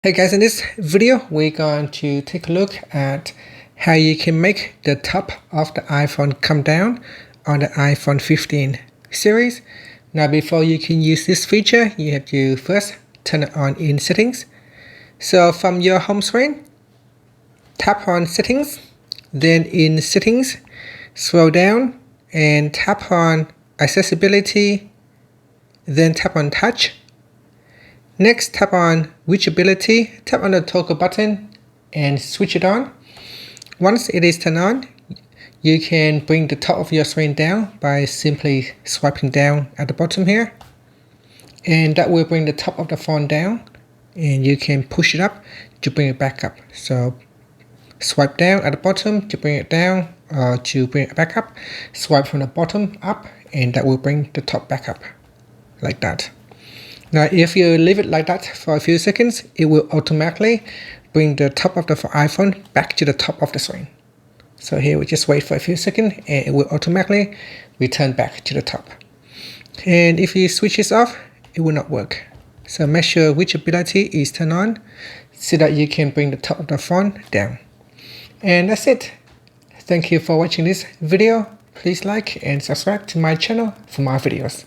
Hey guys, in this video we're going to take a look at how you can make the top of the iPhone come down on the iPhone 15 series. Now before you can use this feature, you have to first turn it on in settings. So from your home screen, tap on settings, then in settings, scroll down and tap on accessibility, then tap on touch. Next, tap on reachability, tap on the toggle button and switch it on. Once it is turned on, you can bring the top of your screen down by simply swiping down at the bottom here. And that will bring the top of the phone down, and you can push it up to bring it back up. So swipe down at the bottom to bring it down, or to bring it back up. Swipe from the bottom up, and that will bring the top back up, like that. Now if you leave it like that for a few seconds, it will automatically bring the top of the iPhone back to the top of the screen. So here we just wait for a few seconds and it will automatically return back to the top. And if you switch this off, it will not work. So make sure reachability is turned on so that you can bring the top of the phone down. And that's it. Thank you for watching this video. Please like and subscribe to my channel for more videos.